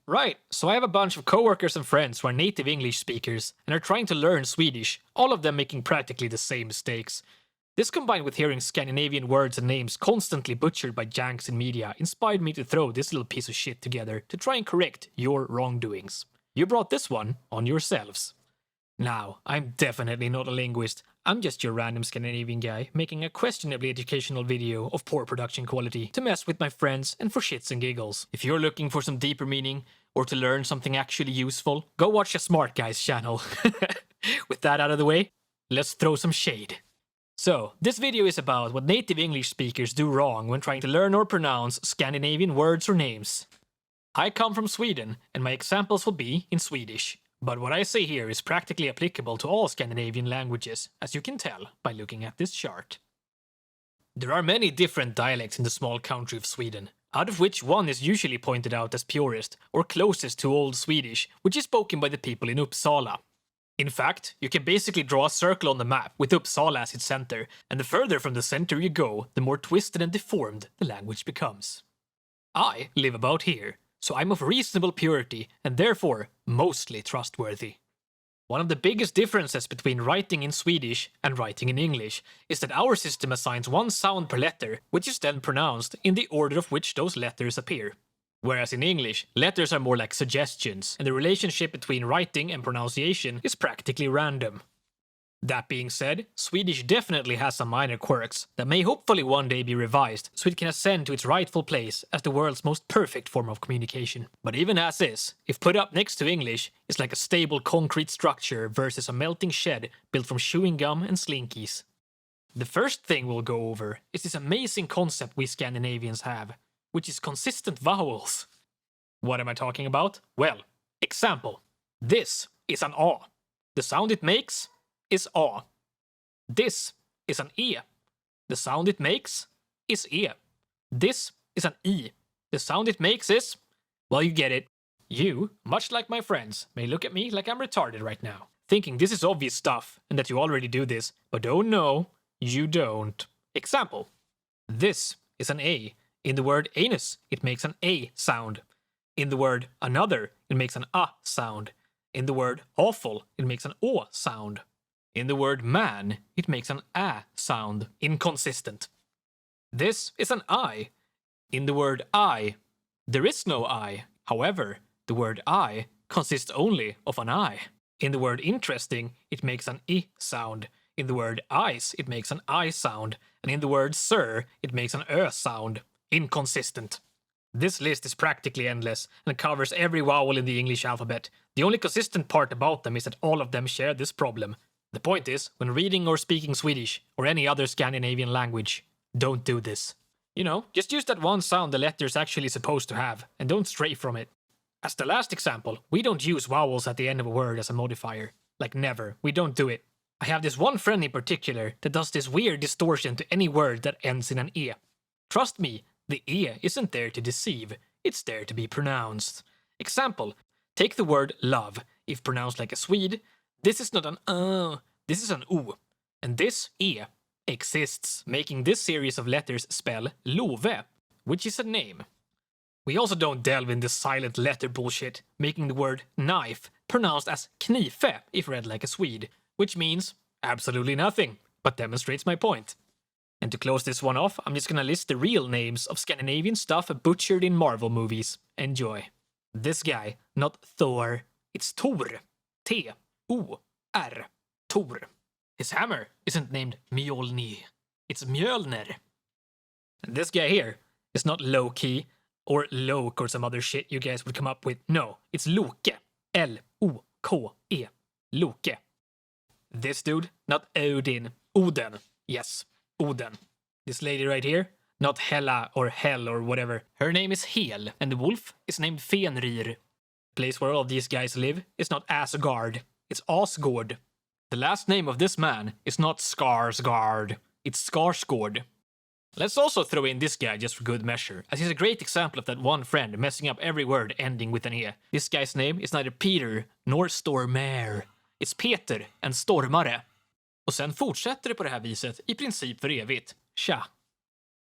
Right, so I have a bunch of coworkers and friends who are native English speakers and are trying to learn Swedish, all of them making practically the same mistakes. This combined with hearing Scandinavian words and names constantly butchered by janks in media inspired me to throw this little piece of shit together to try and correct your wrongdoings. You brought this one on yourselves. Now, I'm definitely not a linguist. I'm just your random Scandinavian guy making a questionably educational video of poor production quality to mess with my friends and for shits and giggles. If you're looking for some deeper meaning or to learn something actually useful, go watch a Smart Guy's channel. With that out of the way, let's throw some shade. So, this video is about what native English speakers do wrong when trying to learn or pronounce Scandinavian words or names. I come from Sweden, and my examples will be in Swedish. But what I say here is practically applicable to all Scandinavian languages, as you can tell by looking at this chart. There are many different dialects in the small country of Sweden, out of which one is usually pointed out as purest, or closest to Old Swedish, which is spoken by the people in Uppsala. In fact, you can basically draw a circle on the map with Uppsala as its center, and the further from the center you go, the more twisted and deformed the language becomes. I live about here, so I'm of reasonable purity and therefore mostly trustworthy. One of the biggest differences between writing in Swedish and writing in English is that our system assigns one sound per letter, which is then pronounced in the order of which those letters appear. Whereas in English, letters are more like suggestions, and the relationship between writing and pronunciation is practically random. That being said, Swedish definitely has some minor quirks that may hopefully one day be revised so it can ascend to its rightful place as the world's most perfect form of communication. But even as is, if put up next to English, it's like a stable concrete structure versus a melting shed built from chewing gum and slinkies. The first thing we'll go over is this amazing concept we Scandinavians have, which is consistent vowels. What am I talking about? Well, example. This is an A. The sound it makes is A. This is an E. The sound it makes is E. This is an E. The sound it makes is, well, you get it. You, much like my friends, may look at me like I'm retarded right now, thinking this is obvious stuff and that you already do this, but oh no, you don't. Example. This is an A. In the word anus, it makes an A sound. In the word another, it makes an A sound. In the word awful, it makes an O sound. In the word man, it makes an A sound. Inconsistent. This is an I. In the word I, there is no I. However, the word I consists only of an I. In the word interesting, it makes an I sound. In the word ice, it makes an I sound. And in the word sir, it makes an Ö sound. Inconsistent. This list is practically endless and covers every vowel in the English alphabet. The only consistent part about them is that all of them share this problem. The point is, when reading or speaking Swedish, or any other Scandinavian language, don't do this. You know, just use that one sound the letter is actually supposed to have, and don't stray from it. As the last example, we don't use vowels at the end of a word as a modifier. Like never, we don't do it. I have this one friend in particular that does this weird distortion to any word that ends in an E. Trust me, the E isn't there to deceive, it's there to be pronounced. Example, take the word love. If pronounced like a Swede, this is not an this is an O. And this E exists, making this series of letters spell Love, which is a name. We also don't delve in this silent letter bullshit, making the word knife pronounced as knife if read like a Swede, which means absolutely nothing, but demonstrates my point. And to close this one off, I'm just gonna list the real names of Scandinavian stuff butchered in Marvel movies. Enjoy. This guy, not Thor, it's Tor. T-O-R. Tor. His hammer isn't named Mjolnir, it's Mjölner. And this guy here is not Loki, or Loke or some other shit you guys would come up with. No, it's Loke. L-O-K-E. Loke. This dude, not Odin. Oden. Yes, Oden. This lady right here, not Hela or Hel or whatever. Her name is Hel, and the wolf is named Fenrir. The place where all of these guys live is not Asgard, it's Asgård. The last name of this man is not Skarsgård, it's Skarsgård. Let's also throw in this guy just for good measure, as he's a great example of that one friend messing up every word ending with an E. This guy's name is neither Peter nor Stormare. It's Peter, en stormare. Och sen fortsätter det på det här viset i princip för evigt. Tja!